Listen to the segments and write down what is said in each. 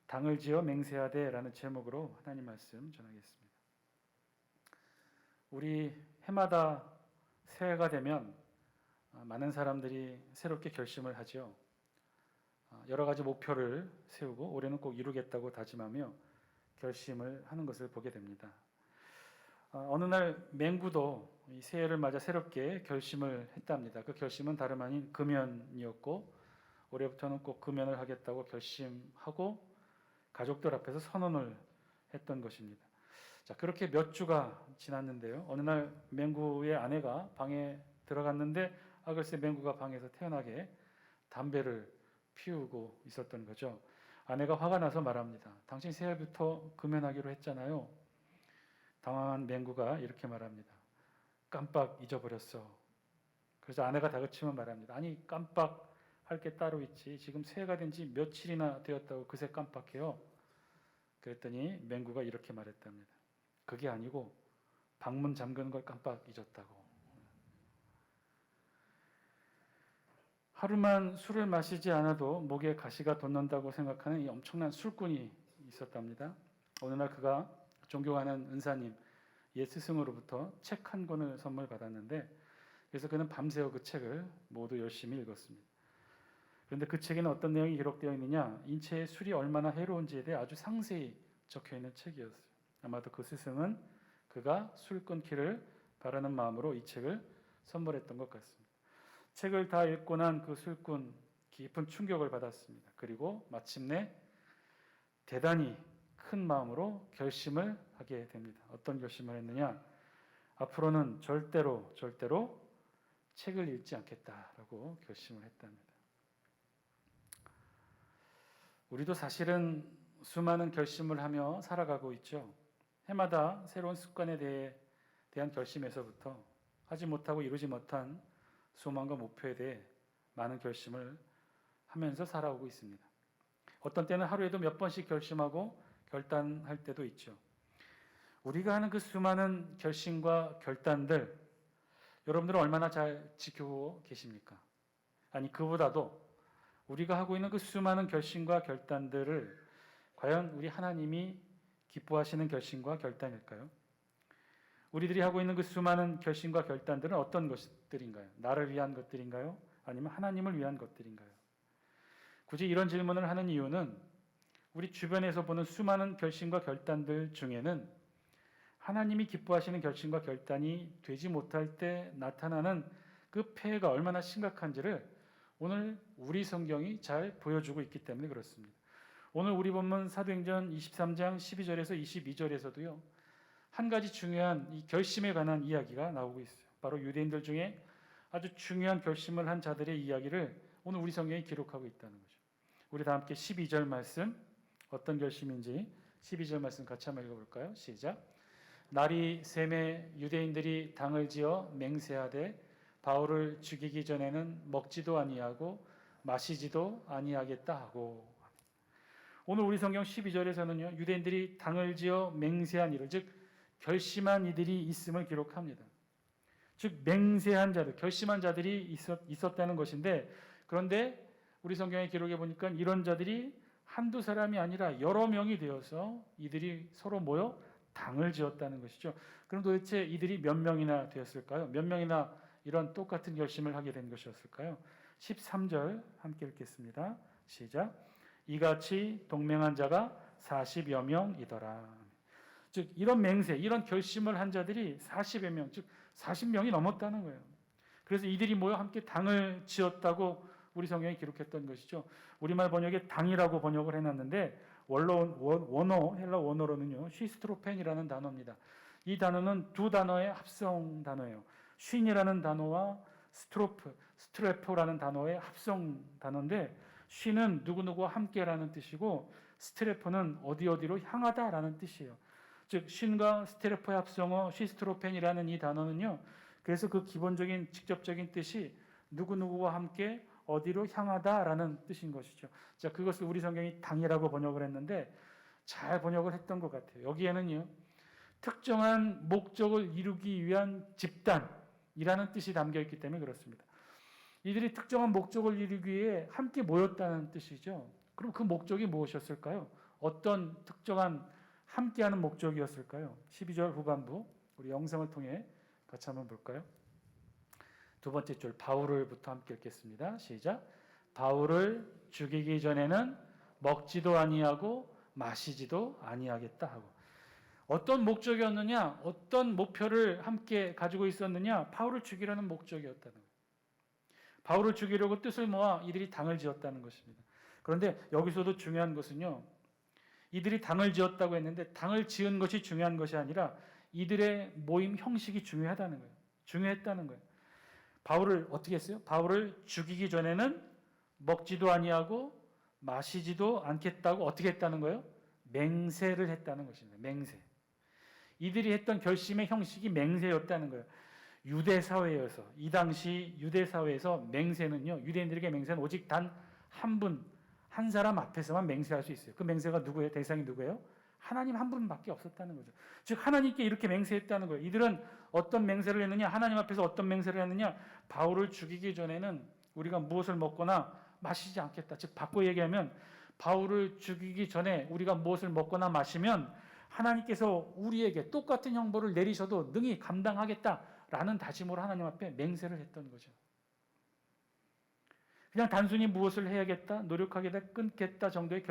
당을 지어 맹세하되 라는 제목으로 하나님 말씀 전하겠습니다. 우리 해마다 새해가 되면 많은 사람들이 새롭게 결심을 하죠. 여러 가지 목표를 세우고 올해는 꼭 이루겠다고 다짐하며 결심을 하는 것을 보게 됩니다. 어느 날 맹구도 이 새해를 맞아 새롭게 결심을 했답니다. 그 결심은 다름 아닌 금연이었고 올해부터는 꼭 금연을 하겠다고 결심하고 가족들 앞에서 선언을 했던 것입니다. 자, 그렇게 몇 주가 지났는데요. 어느 날 맹구의 아내가 방에 들어갔는데 글쎄 맹구가 방에서 태연하게 담배를 피우고 있었던 거죠. 아내가 화가 나서 말합니다. 당신 새해부터 금연하기로 했잖아요. 당황한 맹구가 이렇게 말합니다. 깜빡 잊어버렸어. 그래서 아내가 다그치며 말합니다. 아니 깜빡할 게 따로 있지. 지금 새해가 된 지 며칠이나 되었다고 그새 깜빡해요. 그랬더니 맹구가 이렇게 말했답니다. 그게 아니고 방문 잠그는 걸 깜빡 잊었다고. 하루만 술을 마시지 않아도 목에 가시가 돋는다고 생각하는 이 엄청난 술꾼이 있었답니다. 어느 날 그가 존경하는 은사님, 옛 스승으로부터 책 한 권을 선물 받았는데 그래서 그는 밤새워 그 책을 모두 열심히 읽었습니다. 그런데 그 책에는 어떤 내용이 기록되어 있느냐? 인체에 술이 얼마나 해로운지에 대해 아주 상세히 적혀 있는 책이었어요. 아마도 그 스승은 그가 술 끊기를 바라는 마음으로 이 책을 선물했던 것 같습니다. 책을 다 읽고 난 그 술꾼 깊은 충격을 받았습니다. 그리고 마침내 대단히 큰 마음으로 결심을 하게 됩니다. 어떤 결심을 했느냐? 앞으로는 절대로 책을 읽지 않겠다라고 결심을 했답니다. 우리도 사실은 수많은 결심을 하며 살아가고 있죠. 해마다 새로운 습관에 대한 결심에서부터 하지 못하고 이루지 못한 소망과 목표에 대해 많은 결심을 하면서 살아오고 있습니다. 어떤 때는 하루에도 몇 번씩 결심하고 결단할 때도 있죠. 우리가 하는 그 수많은 결심과 결단들, 여러분들은 얼마나 잘 지키고 계십니까? 아니, 그보다도 우리가 하고 있는 그 수많은 결심과 결단들을 과연 우리 하나님이 기뻐하시는 결심과 결단일까요? 우리들이 하고 있는 그 수많은 결심과 결단들은 어떤 것들인가요? 나를 위한 것들인가요? 아니면 하나님을 위한 것들인가요? 굳이 이런 질문을 하는 이유는 우리 주변에서 보는 수많은 결심과 결단들 중에는 하나님이 기뻐하시는 결심과 결단이 되지 못할 때 나타나는 그 폐해가 얼마나 심각한지를 오늘 우리 성경이 잘 보여주고 있기 때문에 그렇습니다. 오늘 우리 본문 사도행전 23장 12절에서 22절에서도요. 한 가지 중요한 이 결심에 관한 이야기가 나오고 있어요. 바로 유대인들 중에 아주 중요한 결심을 한 자들의 이야기를 오늘 우리 성경이 기록하고 있다는 거죠. 우리 다 함께 12절 말씀 어떤 결심인지 12절 말씀 같이 한번 읽어볼까요? 시작. 날이 새매 유대인들이 당을 지어 맹세하되 바울을 죽이기 전에는 먹지도 아니하고 마시지도 아니하겠다 하고. 오늘 우리 성경 12절에서는요. 유대인들이 당을 지어 맹세한 이들, 즉 결심한 이들이 있음을 기록합니다. 즉 맹세한 자들, 결심한 자들이 있었다는 것인데 그런데 우리 성경의 기록에 보니까 이런 자들이 한두 사람이 아니라 여러 명이 되어서 이들이 서로 모여 당을 지었다는 것이죠. 그럼 도대체 이들이 몇 명이나 되었을까요? 몇 명이나 이런 똑같은 결심을 하게 된 것이었을까요? 13절 함께 읽겠습니다. 시작. 이같이 동맹한 자가 40여 명이더라. 즉 이런 맹세, 이런 결심을 한 자들이 40여 명, 즉 40명이 넘었다는 거예요. 그래서 이들이 모여 함께 당을 지었다고 우리 성경에 기록했던 것이죠. 우리말 번역에 당이라고 번역을 해놨는데 헬라 원어로는요. 시스트로펜이라는 단어입니다. 이 단어는 두 단어의 합성 단어예요. 쉰이라는 단어와 스트레포라는 단어의 합성 단어인데 쉰은 누구누구와 함께라는 뜻이고 스트레포는 어디로 향하다라는 뜻이에요. 즉 쉰과 스트레포의 합성어 시스트로펜이라는 이 단어는요. 그래서 그 기본적인 직접적인 뜻이 누구누구와 함께 어디로 향하다라는 뜻인 것이죠. 자, 그것을 우리 성경이 당이라고 번역을 했는데 잘 번역을 했던 것 같아요. 여기에는요. 특정한 목적을 이루기 위한 집단이라는 뜻이 담겨 있기 때문에 그렇습니다. 이들이 특정한 목적을 이루기 위해 함께 모였다는 뜻이죠. 그럼 그 목적이 무엇이었을까요? 어떤 특정한 함께하는 목적이었을까요? 12절 후반부 우리 영상을 통해 같이 한번 볼까요? 두 번째 줄 바울을부터 함께 읽겠습니다. 시작. 바울을 죽이기 전에는 먹지도 아니하고 마시지도 아니하겠다 하고, 어떤 목적이었느냐, 어떤 목표를 함께 가지고 있었느냐, 바울을 죽이려는 목적이었다는 거예요. 바울을 죽이려고 뜻을 모아 이들이 당을 지었다는 것입니다. 그런데 여기서도 중요한 것은요, 이들이 당을 지었다고 했는데 당을 지은 것이 중요한 것이 아니라 이들의 모임 형식이 중요하다는 거예요. 중요했다는 거예요. 바울을 어떻게 했어요? 바울을 죽이기 전에는 먹지도 아니하고 마시지도 않겠다고 어떻게 했다는 거예요? 맹세를 했다는 것입니다. 맹세. 이들이 했던 결심의 형식이 맹세였다는 거예요. 유대 사회여서, 이 당시 유대 사회에서 맹세는요, 유대인들에게 맹세는 오직 단 한 분, 한 사람 앞에서만 맹세할 수 있어요. 그 맹세가 누구예요? 대상이 누구예요? 하나님 한 분밖에 없었다는 거죠. 즉 하나님께 이렇게 맹세했다는 거예요. 이들은 어떤 맹세를 했느냐? 하나님 앞에서 어떤 맹세를 했느냐? 바울을 죽이기 전에는 우리가 무엇을 먹거나 마시지 않겠다. 즉 바꿔 얘기하면 바울을 죽이기 전에 우리가 무엇을 먹거나 마시면 하나님께서 우리에게 똑같은 형벌을 내리셔도 능히 감당하겠다라는 다짐으로 하나님 앞에 맹세를 했던 거죠. 그냥 단순히 무엇을 해야겠다, 노력하겠다, 끊겠다 정도의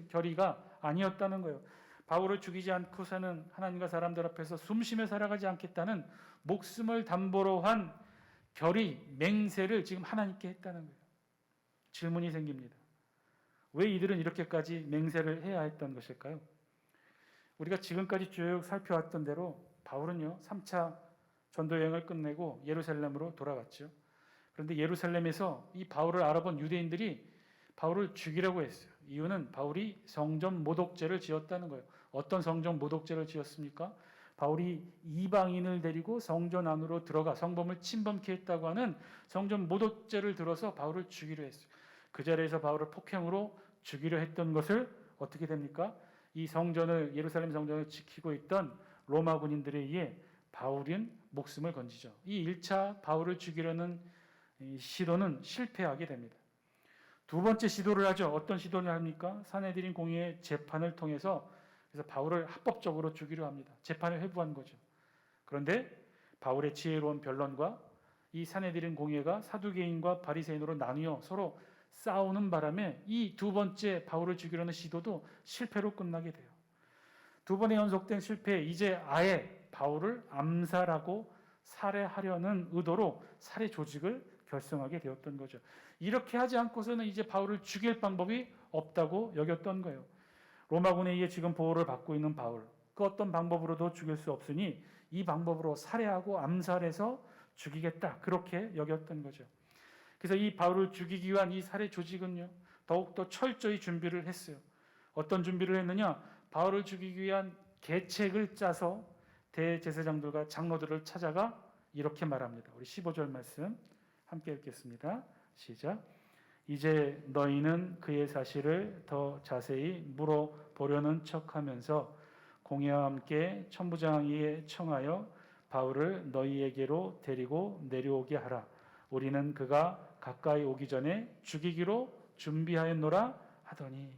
결의가 아니었다는 거예요. 바울을 죽이지 않고서는 하나님과 사람들 앞에서 숨쉬며 살아가지 않겠다는 목숨을 담보로 한 결의, 맹세를 지금 하나님께 했다는 거예요. 질문이 생깁니다. 왜 이들은 이렇게까지 맹세를 해야 했던 것일까요? 우리가 지금까지 쭉 살펴왔던 대로 바울은요, 3차 전도여행을 끝내고 예루살렘으로 돌아갔죠. 그런데 예루살렘에서 이 바울을 알아본 유대인들이 바울을 죽이려고 했어요. 이유는 바울이 성전 모독죄를 지었다는 거예요. 어떤 성전 모독죄를 지었습니까? 바울이 이방인을 데리고 성전 안으로 들어가 성범을 침범케 했다고 하는 성전 모독죄를 들어서 바울을 죽이려 했어요. 그 자리에서 바울을 폭행으로 죽이려 했던 것을 어떻게 됩니까? 이 성전을, 예루살렘 성전을 지키고 있던 로마 군인들에 의해 바울은 목숨을 건지죠. 이 1차 바울을 죽이려는 시도는 실패하게 됩니다. 두 번째 시도를 하죠. 어떤 시도를 합니까? 산헤드린 공의의 재판을 통해서 그래서 바울을 합법적으로 죽이려 합니다. 재판을 회부한 거죠. 그런데 바울의 지혜로운 변론과 이 산헤드린 공의회가 사두개인과 바리새인으로 나뉘어 서로 싸우는 바람에 이 두 번째 바울을 죽이려는 시도도 실패로 끝나게 돼요. 두 번의 연속된 실패에 이제 아예 바울을 암살하고 살해하려는 의도로 살해 조직을 결성하게 되었던 거죠. 이렇게 하지 않고서는 이제 바울을 죽일 방법이 없다고 여겼던 거예요. 로마군에 의해 지금 보호를 받고 있는 바울, 그 어떤 방법으로도 죽일 수 없으니 이 방법으로 살해하고 암살해서 죽이겠다, 그렇게 여겼던 거죠. 그래서 이 바울을 죽이기 위한 이 살해 조직은요, 더욱더 철저히 준비를 했어요. 어떤 준비를 했느냐? 바울을 죽이기 위한 계책을 짜서 대제사장들과 장로들을 찾아가 이렇게 말합니다. 우리 15절 말씀 함께 읽겠습니다. 시작. 이제 너희는 그의 사실을 더 자세히 물어보려는 척하면서 공회와 함께 천부장에게 청하여 바울을 너희에게로 데리고 내려오게 하라. 우리는 그가 가까이 오기 전에 죽이기로 준비하였노라 하더니.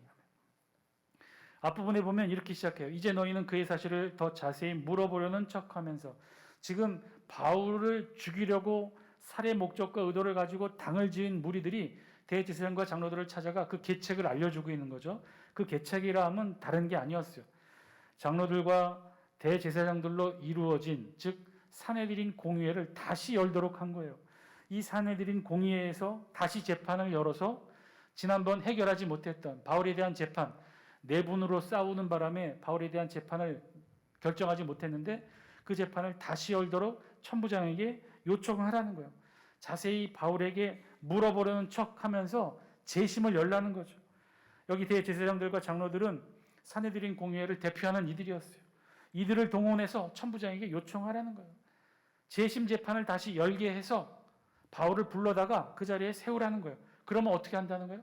앞부분에 보면 이렇게 시작해요. 이제 너희는 그의 사실을 더 자세히 물어보려는 척하면서, 지금 바울을 죽이려고 살해 목적과 의도를 가지고 당을 지은 무리들이 대제사장과 장로들을 찾아가 그 계책을 알려주고 있는 거죠. 그 계책이라 하면 다른 게 아니었어요. 장로들과 대제사장들로 이루어진, 즉 산헤드린 공의회를 다시 열도록 한 거예요. 이 산헤드린 공의회에서 다시 재판을 열어서 지난번 해결하지 못했던 바울에 대한 재판, 내분으로 싸우는 바람에 바울에 대한 재판을 결정하지 못했는데 그 재판을 다시 열도록 천부장에게 요청을 하라는 거예요. 자세히 바울에게 물어보려는 척하면서 재심을 열라는 거죠. 여기 대제사장들과 장로들은 산헤드린 공의회를 대표하는 이들이었어요. 이들을 동원해서 천부장에게 요청하라는 거예요. 재심 재판을 다시 열게 해서 바울을 불러다가 그 자리에 세우라는 거예요. 그러면 어떻게 한다는 거예요?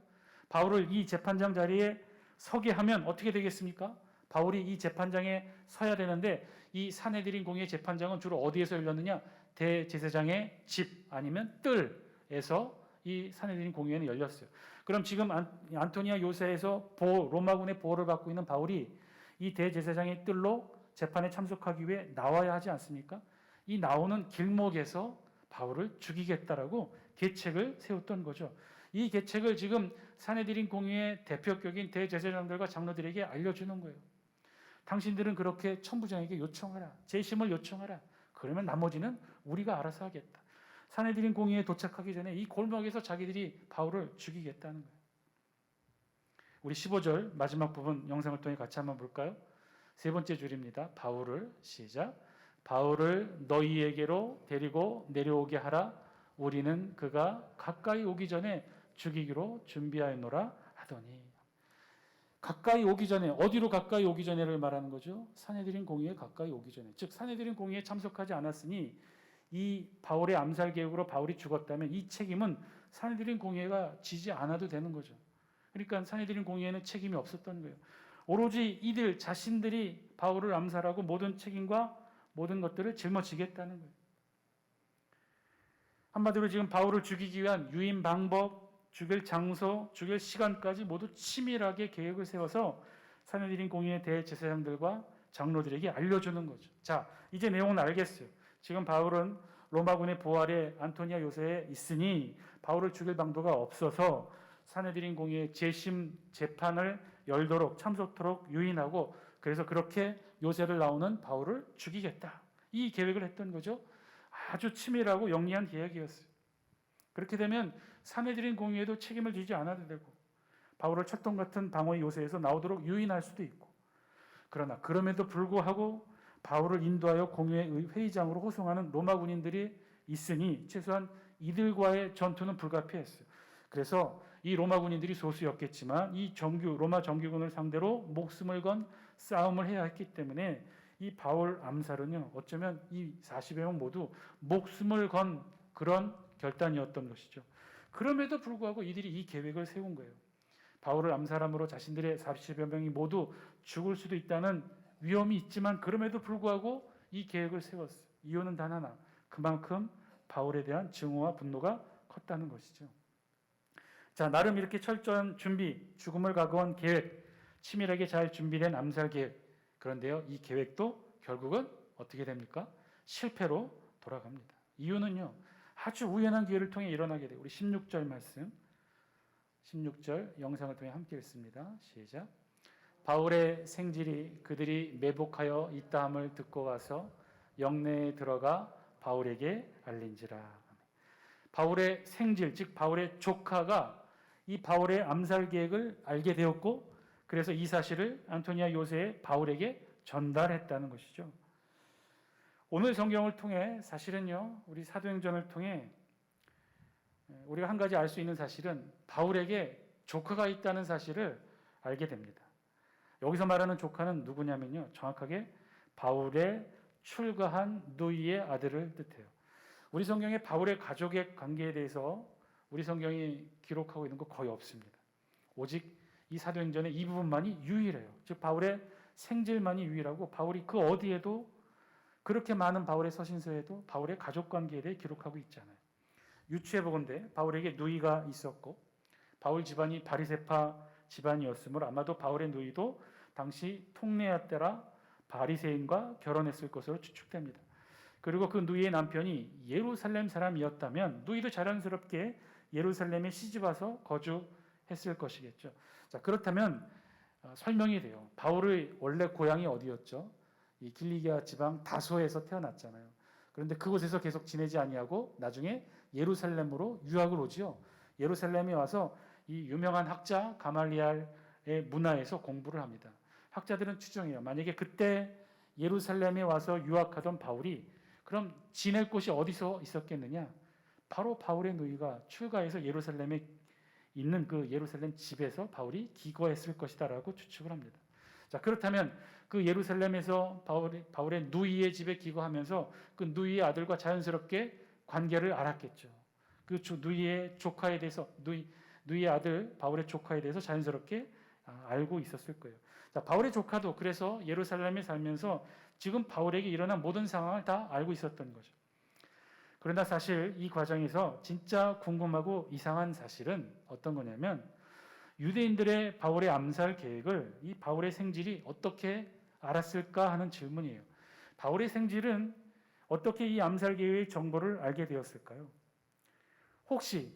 바울을 이 재판장 자리에 서게 하면 어떻게 되겠습니까? 바울이 이 재판장에 서야 되는데 이 산헤드린 공의회 재판장은 주로 어디에서 열렸느냐? 대제사장의 집 아니면 뜰에서 이 사내들인 공회는 열렸어요. 그럼 지금 안토니아 요새에서 로마군의 보호를 받고 있는 바울이 이 대제사장의 뜰로 재판에 참석하기 위해 나와야 하지 않습니까? 이 나오는 길목에서 바울을 죽이겠다라고 계책을 세웠던 거죠. 이 계책을 지금 사내들인 공회의 대표격인 대제사장들과 장로들에게 알려주는 거예요. 당신들은 그렇게 천부장에게 요청하라. 재심을 요청하라. 그러면 나머지는 우리가 알아서 하겠다. 사내들인 공회에 도착하기 전에 이 골목에서 자기들이 바울을 죽이겠다는 거예요. 우리 15절 마지막 부분 영상을 통해 같이 한번 볼까요? 세 번째 줄입니다. 바울을 시작. 바울을 너희에게로 데리고 내려오게 하라. 우리는 그가 가까이 오기 전에 죽이기로 준비하였노라 하더니. 가까이 오기 전에, 어디로 가까이 오기 전에를 말하는 거죠? 사내들인 공의에 가까이 오기 전에. 즉 사내들인 공의에 참석하지 않았으니 이 바울의 암살 계획으로 바울이 죽었다면 이 책임은 사내들인 공의회가 지지 않아도 되는 거죠. 그러니까 사내들인 공의회는 책임이 없었던 거예요. 오로지 이들 자신들이 바울을 암살하고 모든 책임과 모든 것들을 짊어지겠다는 거예요. 한마디로 지금 바울을 죽이기 위한 유인 방법, 죽일 장소, 죽일 시간까지 모두 치밀하게 계획을 세워서 사내들인 공의회 대제사장들과 장로들에게 알려주는 거죠. 자, 이제 내용은 알겠어요. 지금 바울은 로마군의 보호 아래 안토니아 요새에 있으니 바울을 죽일 방도가 없어서 사내들인 공의회 재심 재판을 열도록 참석토록 유인하고 그래서 그렇게 요새를 나오는 바울을 죽이겠다. 이 계획을 했던 거죠. 아주 치밀하고 영리한 계획이었어요. 그렇게 되면 사내들인 공의회도 책임을 지지 않아도 되고 바울을 철통 같은 방어의 요새에서 나오도록 유인할 수도 있고 그러나 그럼에도 불구하고 바울을 인도하여 공의회 회의장으로 호송하는 로마 군인들이 있으니 최소한 이들과의 전투는 불가피했어요. 그래서 이 로마 군인들이 소수였겠지만 이 로마 정규군을 상대로 목숨을 건 싸움을 해야 했기 때문에 이 바울 암살은요 어쩌면 이 40여 명 모두 목숨을 건 그런 결단이었던 것이죠. 그럼에도 불구하고 이들이 이 계획을 세운 거예요. 바울을 암살함으로 자신들의 40여 명이 모두 죽을 수도 있다는 위험이 있지만 그럼에도 불구하고 이 계획을 세웠어요. 이유는 단 하나, 그만큼 바울에 대한 증오와 분노가 컸다는 것이죠. 자, 나름 이렇게 철저한 준비, 죽음을 각오한 계획, 치밀하게 잘 준비된 암살 계획. 그런데요, 이 계획도 결국은 어떻게 됩니까? 실패로 돌아갑니다. 이유는요, 아주 우연한 기회를 통해 일어나게 돼요. 우리 16절 말씀, 16절 영상을 통해 함께 읽습니다. 시작. 바울의 생질이 그들이 매복하여 있다함을 듣고 와서 영내에 들어가 바울에게 알린지라. 바울의 생질, 즉 바울의 조카가 이 바울의 암살 계획을 알게 되었고 그래서 이 사실을 안토니아 요새에 바울에게 전달했다는 것이죠. 오늘 성경을 통해 사실은요, 우리 사도행전을 통해 우리가 한 가지 알 수 있는 사실은 바울에게 조카가 있다는 사실을 알게 됩니다. 여기서 말하는 조카는 누구냐면요, 정확하게 바울의 출가한 누이의 아들을 뜻해요. 우리 성경에 바울의 가족의 관계에 대해서 우리 성경이 기록하고 있는 거 거의 없습니다. 오직 이 사도행전의 이 부분만이 유일해요. 즉 바울의 생질만이 유일하고 바울이 그 어디에도 그렇게 많은 바울의 서신서에도 바울의 가족 관계에 대해 기록하고 있잖아요. 유추해 보건대 바울에게 누이가 있었고 바울 집안이 바리새파 집안이었으므로 아마도 바울의 누이도 당시 통레아 때라 바리새인과 결혼했을 것으로 추측됩니다. 그리고 그 누이의 남편이 예루살렘 사람이었다면 누이도 자연스럽게 예루살렘에 시집와서 거주했을 것이겠죠. 자, 그렇다면 설명이 돼요. 바울의 원래 고향이 어디였죠? 이 길리기아 지방 다소에서 태어났잖아요. 그런데 그곳에서 계속 지내지 아니하고 나중에 예루살렘으로 유학을 오지요. 예루살렘에 와서 이 유명한 학자 가말리알의 문화에서 공부를 합니다. 학자들은 추정해요. 만약에 그때 예루살렘에 와서 유학하던 바울이 그럼 지낼 곳이 어디서 있었겠느냐? 바로 바울의 누이가 출가해서 예루살렘에 있는 그 예루살렘 집에서 바울이 기거했을 것이다라고 추측을 합니다. 자, 그렇다면 그 예루살렘에서 바울의 누이의 집에 기거하면서 그 누이의 아들과 자연스럽게 관계를 알았겠죠. 그 누이의 조카에 대해서 누이의 아들 바울의 조카에 대해서 자연스럽게 알고 있었을 거예요. 자, 바울의 조카도 그래서 예루살렘에 살면서 지금 바울에게 일어난 모든 상황을 다 알고 있었던 거죠. 그러나 사실 이 과정에서 진짜 궁금하고 이상한 사실은 어떤 거냐면 유대인들의 바울의 암살 계획을 이 바울의 생질이 어떻게 알았을까 하는 질문이에요. 바울의 생질은 어떻게 이 암살 계획의 정보를 알게 되었을까요? 혹시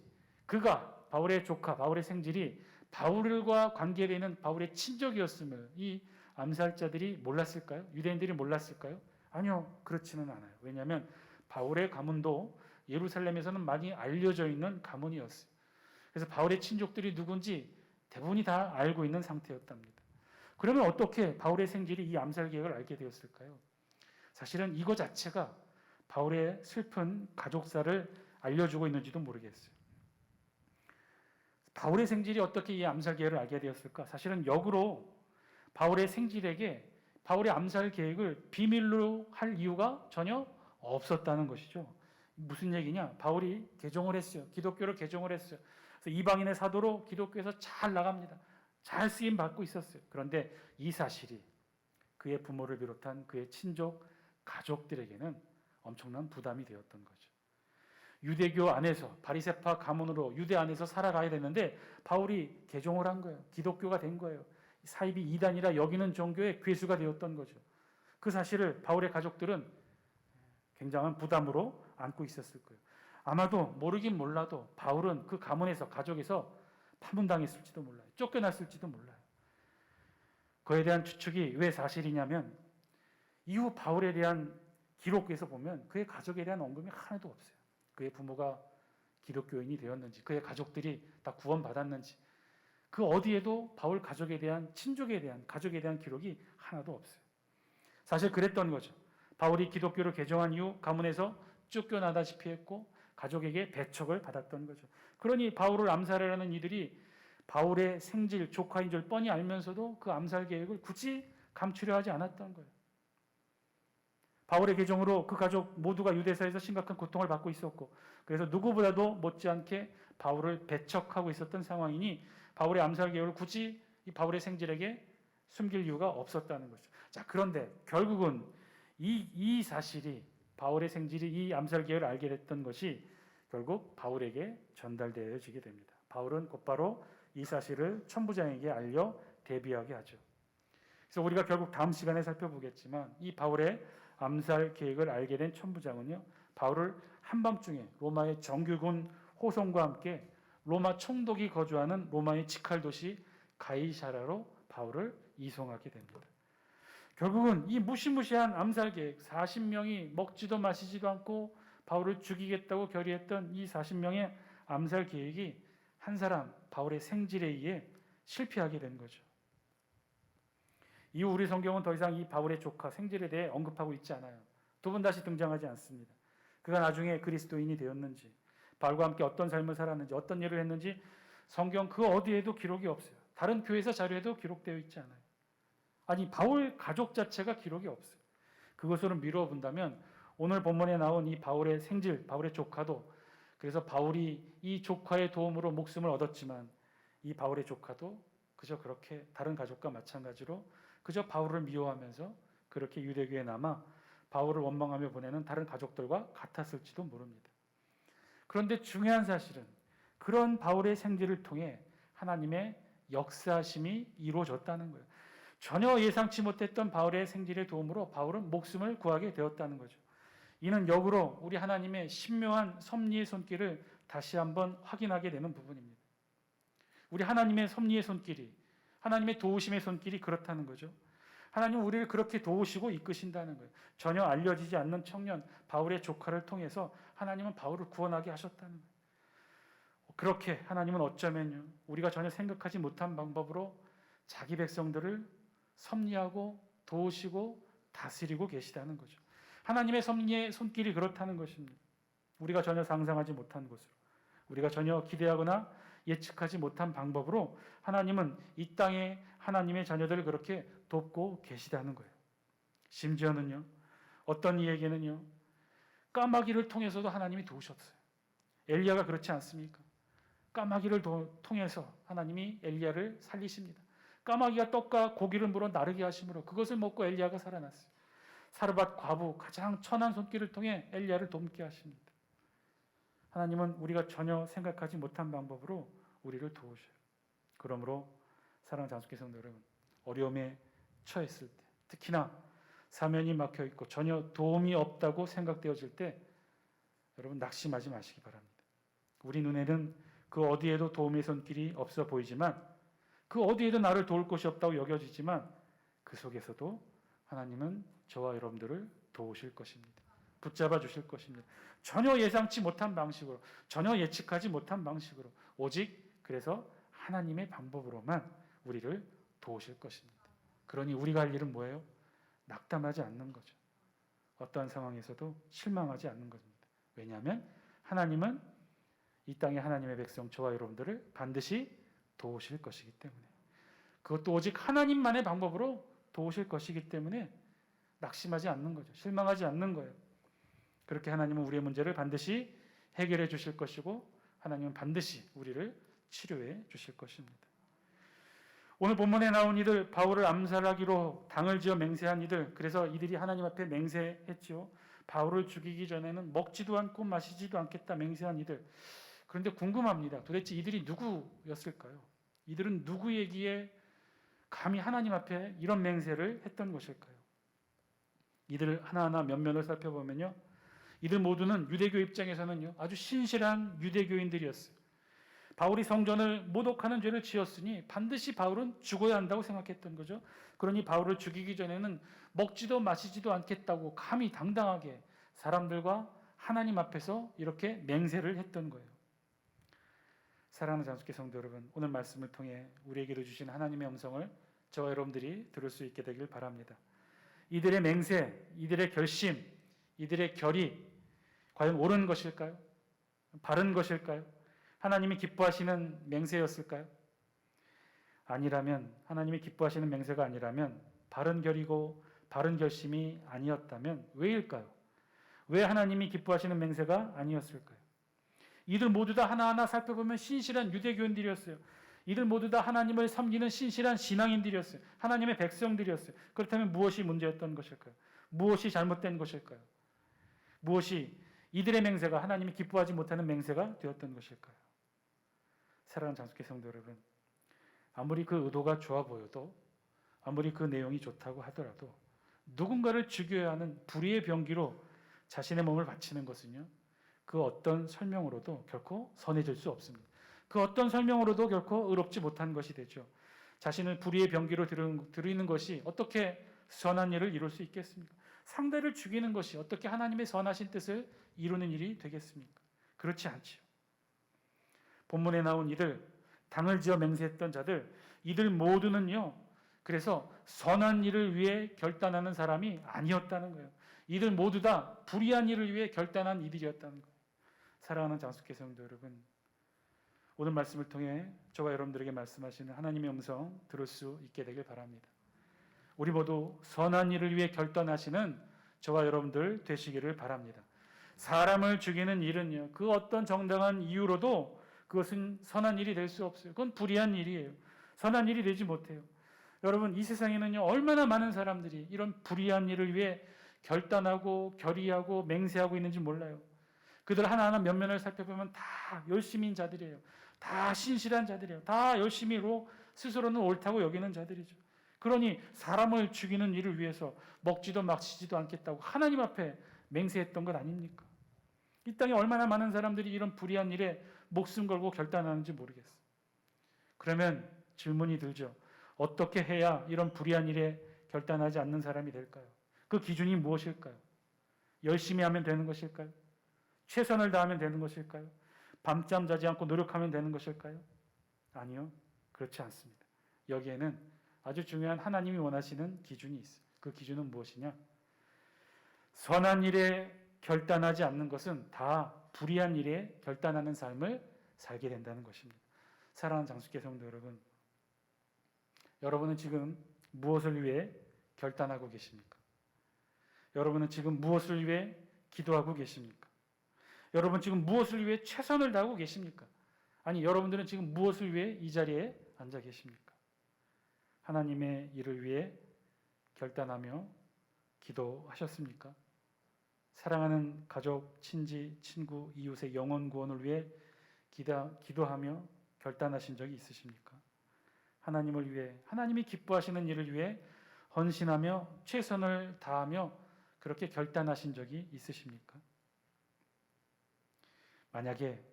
그가 바울의 조카, 바울의 생질이 바울과 관계되는 바울의 친족이었음을 이 암살자들이 몰랐을까요? 유대인들이 몰랐을까요? 아니요, 그렇지는 않아요. 왜냐하면 바울의 가문도 예루살렘에서는 많이 알려져 있는 가문이었어요. 그래서 바울의 친족들이 누군지 대부분이 다 알고 있는 상태였답니다. 그러면 어떻게 바울의 생질이 이 암살 계획을 알게 되었을까요? 사실은 이거 자체가 바울의 슬픈 가족사를 알려주고 있는지도 모르겠어요. 바울의 생질이 어떻게 이 암살 계획을 알게 되었을까? 사실은 역으로 바울의 생질에게 바울의 암살 계획을 비밀로 할 이유가 전혀 없었다는 것이죠. 무슨 얘기냐? 바울이 개종을 했어요. 기독교를 개종을 했어요. 그래서 이방인의 사도로 기독교에서 잘 나갑니다. 잘 쓰임 받고 있었어요. 그런데 이 사실이 그의 부모를 비롯한 그의 친족, 가족들에게는 엄청난 부담이 되었던 거죠. 유대교 안에서 바리새파 가문으로 유대 안에서 살아가야 되는데 바울이 개종을 한 거예요. 기독교가 된 거예요. 사입이 이단이라 여기는 종교의 괴수가 되었던 거죠. 그 사실을 바울의 가족들은 굉장한 부담으로 안고 있었을 거예요. 아마도 모르긴 몰라도 바울은 그 가문에서 가족에서 파문당했을지도 몰라요. 쫓겨났을지도 몰라요. 그에 대한 추측이 왜 사실이냐면 이후 바울에 대한 기록에서 보면 그의 가족에 대한 언급이 하나도 없어요. 그의 부모가 기독교인이 되었는지, 그의 가족들이 다 구원받았는지, 그 어디에도 바울 가족에 대한, 친족에 대한, 가족에 대한 기록이 하나도 없어요. 사실 그랬던 거죠. 바울이 기독교를 개종한 이후 가문에서 쫓겨나다시피 했고 가족에게 배척을 받았던 거죠. 그러니 바울을 암살하려는 이들이 바울의 생질, 조카인 줄 뻔히 알면서도 그 암살 계획을 굳이 감추려 하지 않았던 거예요. 바울의 개종으로 그 가족 모두가 유대사에서 심각한 고통을 받고 있었고 그래서 누구보다도 못지않게 바울을 배척하고 있었던 상황이니 바울의 암살 계획을 굳이 이 바울의 생질에게 숨길 이유가 없었다는 거죠. 자, 그런데 결국은 이 사실이 바울의 생질이 이 암살 계획을 알게 됐던 것이 결국 바울에게 전달되어지게 됩니다. 바울은 곧바로 이 사실을 천부장에게 알려 대비하게 하죠. 그래서 우리가 결국 다음 시간에 살펴보겠지만 이 바울의 암살 계획을 알게 된 천부장은요, 바울을 한밤중에 로마의 정규군 호송과 함께 로마 총독이 거주하는 로마의 직할 도시 가이사라로 바울을 이송하게 됩니다. 결국은 이 무시무시한 암살 계획, 40명이 먹지도 마시지도 않고 바울을 죽이겠다고 결의했던 이 40명의 암살 계획이 한 사람 바울의 생질에 의해 실패하게 된 거죠. 이후 우리 성경은 더 이상 이 바울의 조카 생질에 대해 언급하고 있지 않아요. 두 번 다시 등장하지 않습니다. 그가 나중에 그리스도인이 되었는지, 바울과 함께 어떤 삶을 살았는지, 어떤 일을 했는지 성경 그 어디에도 기록이 없어요. 다른 교회사 자료에도 기록되어 있지 않아요. 아니, 바울 가족 자체가 기록이 없어요. 그것으로 미루어 본다면 오늘 본문에 나온 이 바울의 생질, 바울의 조카도, 그래서 바울이 이 조카의 도움으로 목숨을 얻었지만 이 바울의 조카도 그저 그렇게 다른 가족과 마찬가지로 그저 바울을 미워하면서 그렇게 유대교에 남아 바울을 원망하며 보내는 다른 가족들과 같았을지도 모릅니다. 그런데 중요한 사실은 그런 바울의 생질을 통해 하나님의 역사심이 이루어졌다는 거예요. 전혀 예상치 못했던 바울의 생질의 도움으로 바울은 목숨을 구하게 되었다는 거죠. 이는 역으로 우리 하나님의 신묘한 섭리의 손길을 다시 한번 확인하게 되는 부분입니다. 우리 하나님의 섭리의 손길이, 하나님의 도우심의 손길이 그렇다는 거죠. 하나님은 우리를 그렇게 도우시고 이끄신다는 거예요. 전혀 알려지지 않는 청년 바울의 조카를 통해서 하나님은 바울을 구원하게 하셨다는 거예요. 그렇게 하나님은 어쩌면요, 우리가 전혀 생각하지 못한 방법으로 자기 백성들을 섭리하고 도우시고 다스리고 계시다는 거죠. 하나님의 섭리의 손길이 그렇다는 것입니다. 우리가 전혀 상상하지 못한 곳으로, 우리가 전혀 기대하거나 예측하지 못한 방법으로 하나님은 이 땅에 하나님의 자녀들을 그렇게 돕고 계시다는 거예요. 심지어는요, 어떤 이에게는요, 까마귀를 통해서도 하나님이 도우셨어요. 엘리야가 그렇지 않습니까? 까마귀를 통해서 하나님이 엘리야를 살리십니다. 까마귀가 떡과 고기를 물어 나르게 하심으로 그것을 먹고 엘리야가 살아났어요. 사르밧 과부 가장 천한 손길을 통해 엘리야를 돕게 하십니다. 하나님은 우리가 전혀 생각하지 못한 방법으로 우리를 도우셔요. 그러므로 사랑하는 장수께 성도 여러분, 어려움에 처했을 때, 특히나 사면이 막혀 있고 전혀 도움이 없다고 생각되어질 때 여러분 낙심하지 마시기 바랍니다. 우리 눈에는 그 어디에도 도움의 손길이 없어 보이지만, 그 어디에도 나를 도울 곳이 없다고 여겨지지만, 그 속에서도 하나님은 저와 여러분들을 도우실 것입니다. 붙잡아 주실 것입니다. 전혀 예상치 못한 방식으로, 전혀 예측하지 못한 방식으로, 오직 그래서 하나님의 방법으로만 우리를 도우실 것입니다. 그러니 우리가 할 일은 뭐예요? 낙담하지 않는 거죠. 어떠한 상황에서도 실망하지 않는 겁니다. 왜냐하면 하나님은 이 땅의 하나님의 백성 저와 여러분들을 반드시 도우실 것이기 때문에, 그것도 오직 하나님만의 방법으로 도우실 것이기 때문에 낙심하지 않는 거죠. 실망하지 않는 거예요. 그렇게 하나님은 우리의 문제를 반드시 해결해 주실 것이고, 하나님은 반드시 우리를 치료해 주실 것입니다. 오늘 본문에 나온 이들, 바울을 암살하기로 당을 지어 맹세한 이들, 그래서 이들이 하나님 앞에 맹세했지요. 바울을 죽이기 전에는 먹지도 않고 마시지도 않겠다 맹세한 이들. 그런데 궁금합니다. 도대체 이들이 누구였을까요? 이들은 누구에게 감히 하나님 앞에 이런 맹세를 했던 것일까요? 이들 하나하나 면면을 살펴보면요, 이들 모두는 유대교 입장에서는요 아주 신실한 유대교인들이었어요. 바울이 성전을 모독하는 죄를 지었으니 반드시 바울은 죽어야 한다고 생각했던 거죠. 그러니 바울을 죽이기 전에는 먹지도 마시지도 않겠다고 감히 당당하게 사람들과 하나님 앞에서 이렇게 맹세를 했던 거예요. 사랑하는 장수께 성도 여러분, 오늘 말씀을 통해 우리에게도 주신 하나님의 음성을 저와 여러분들이 들을 수 있게 되길 바랍니다. 이들의 맹세, 이들의 결심, 이들의 결의 과연 옳은 것일까요? 바른 것일까요? 하나님이 기뻐하시는 맹세였을까요? 아니라면, 하나님이 기뻐하시는 맹세가 아니라면, 바른 결이고 바른 결심이 아니었다면 왜일까요? 왜 하나님이 기뻐하시는 맹세가 아니었을까요? 이들 모두 다 하나하나 살펴보면 신실한 유대교인들이었어요. 이들 모두 다 하나님을 섬기는 신실한 신앙인들이었어요. 하나님의 백성들이었어요. 그렇다면 무엇이 문제였던 것일까요? 무엇이 잘못된 것일까요? 무엇이 이들의 맹세가 하나님이 기뻐하지 못하는 맹세가 되었던 것일까요? 사랑하는 장수께 성도 여러분, 아무리 그 의도가 좋아 보여도, 아무리 그 내용이 좋다고 하더라도 누군가를 죽여야 하는 불의의 병기로 자신의 몸을 바치는 것은요, 그 어떤 설명으로도 결코 선해질 수 없습니다. 그 어떤 설명으로도 결코 의롭지 못한 것이 되죠. 자신을 불의의 병기로 들이는 것이 어떻게 선한 일을 이룰 수 있겠습니까? 상대를 죽이는 것이 어떻게 하나님의 선하신 뜻을 이루는 일이 되겠습니까? 그렇지 않지요. 본문에 나온 이들, 당을 지어 맹세했던 자들, 이들 모두는요, 그래서 선한 일을 위해 결단하는 사람이 아니었다는 거예요. 이들 모두 다 불의한 일을 위해 결단한 이들이었다는 거예요. 사랑하는 장수께 성도 여러분, 오늘 말씀을 통해 저와 여러분들에게 말씀하시는 하나님의 음성 들을 수 있게 되길 바랍니다. 우리 모두 선한 일을 위해 결단하시는 저와 여러분들 되시기를 바랍니다. 사람을 죽이는 일은요, 그 어떤 정당한 이유로도 그것은 선한 일이 될 수 없어요. 그건 불의한 일이에요. 선한 일이 되지 못해요. 여러분, 이 세상에는요, 얼마나 많은 사람들이 이런 불의한 일을 위해 결단하고 결의하고 맹세하고 있는지 몰라요. 그들 하나하나 면면을 살펴보면 다 열심인 자들이에요. 다 신실한 자들이에요. 다 열심히로 스스로는 옳다고 여기는 자들이죠. 그러니 사람을 죽이는 일을 위해서 먹지도 마시지도 않겠다고 하나님 앞에 맹세했던 것 아닙니까? 이 땅에 얼마나 많은 사람들이 이런 불의한 일에 목숨 걸고 결단하는지 모르겠어요. 그러면 질문이 들죠. 어떻게 해야 이런 불의한 일에 결단하지 않는 사람이 될까요? 그 기준이 무엇일까요? 열심히 하면 되는 것일까요? 최선을 다하면 되는 것일까요? 밤잠 자지 않고 노력하면 되는 것일까요? 아니요. 그렇지 않습니다. 여기에는 아주 중요한 하나님이 원하시는 기준이 있어요. 그 기준은 무엇이냐? 선한 일에 결단하지 않는 것은 다 불의한 일에 결단하는 삶을 살게 된다는 것입니다. 사랑하는 장수께 성도 여러분, 여러분은 지금 무엇을 위해 결단하고 계십니까? 여러분은 지금 무엇을 위해 기도하고 계십니까? 여러분 지금 무엇을 위해 최선을 다하고 계십니까? 아니, 여러분들은 지금 무엇을 위해 이 자리에 앉아 계십니까? 하나님의 일을 위해 결단하며 기도하셨습니까? 사랑하는 가족, 친지, 친구, 이웃의 영혼 구원을 위해 기도하며 결단하신 적이 있으십니까? 하나님을 위해, 하나님이 기뻐하시는 일을 위해 헌신하며 최선을 다하며 그렇게 결단하신 적이 있으십니까? 만약에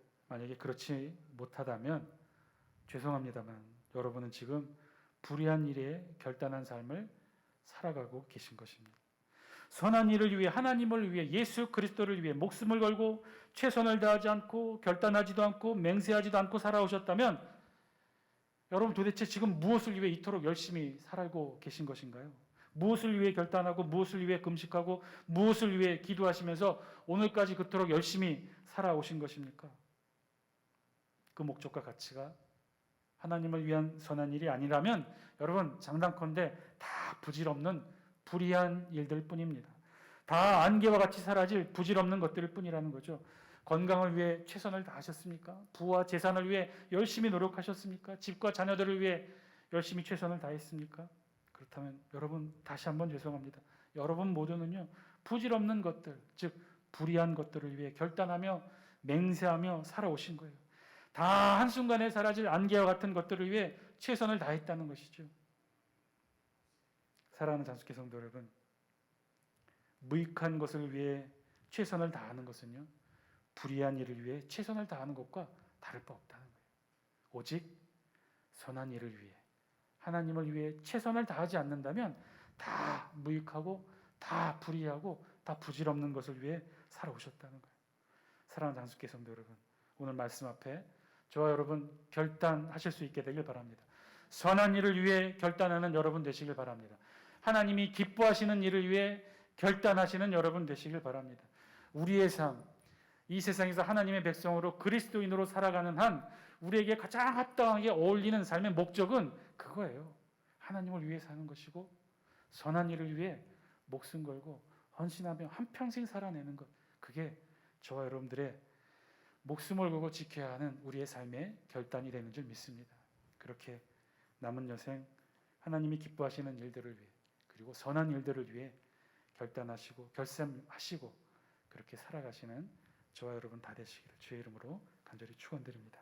그렇지 못하다면 죄송합니다만 여러분은 지금 불의한 일에 결단한 삶을 살아가고 계신 것입니다. 선한 일을 위해, 하나님을 위해, 예수 그리스도를 위해 목숨을 걸고 최선을 다하지 않고 결단하지도 않고 맹세하지도 않고 살아오셨다면 여러분 도대체 지금 무엇을 위해 이토록 열심히 살고 계신 것인가요? 무엇을 위해 결단하고 무엇을 위해 금식하고 무엇을 위해 기도하시면서 오늘까지 그토록 열심히 살아오신 것입니까? 그 목적과 가치가 하나님을 위한 선한 일이 아니라면 여러분 장단컨대 다 부질없는 불의한 일들 뿐입니다. 다 안개와 같이 사라질 부질없는 것들일 뿐이라는 거죠. 건강을 위해 최선을 다하셨습니까? 부와 재산을 위해 열심히 노력하셨습니까? 집과 자녀들을 위해 열심히 최선을 다했습니까? 그렇다면 여러분 다시 한번 죄송합니다. 여러분 모두는요 부질없는 것들, 즉 불의한 것들을 위해 결단하며 맹세하며 살아오신 거예요. 다 한순간에 사라질 안개와 같은 것들을 위해 최선을 다했다는 것이죠. 사랑하는 장숙회 성도 여러분, 무익한 것을 위해 최선을 다하는 것은요 불의한 일을 위해 최선을 다하는 것과 다를 바 없다는 거예요. 오직 선한 일을 위해, 하나님을 위해 최선을 다하지 않는다면 다 무익하고 다 불의하고 다 부질없는 것을 위해 살아오셨다는 거예요. 사랑하는 장숙회 성도 여러분, 오늘 말씀 앞에 저와 여러분 결단하실 수 있게 되길 바랍니다. 선한 일을 위해 결단하는 여러분 되시길 바랍니다. 하나님이 기뻐하시는 일을 위해 결단하시는 여러분 되시길 바랍니다. 우리의 삶, 이 세상에서 하나님의 백성으로 그리스도인으로 살아가는 한 우리에게 가장 합당하게 어울리는 삶의 목적은 그거예요. 하나님을 위해 사는 것이고 선한 일을 위해 목숨 걸고 헌신하며 한평생 살아내는 것, 그게 저와 여러분들의 목숨을 걸고 지켜야 하는 우리의 삶의 결단이 되는 줄 믿습니다. 그렇게 남은 여생 하나님이 기뻐하시는 일들을 위해 그리고 선한 일들을 위해 결단하시고 결심하시고 그렇게 살아가시는 저와 여러분 다 되시기를 주의 이름으로 간절히 축원드립니다.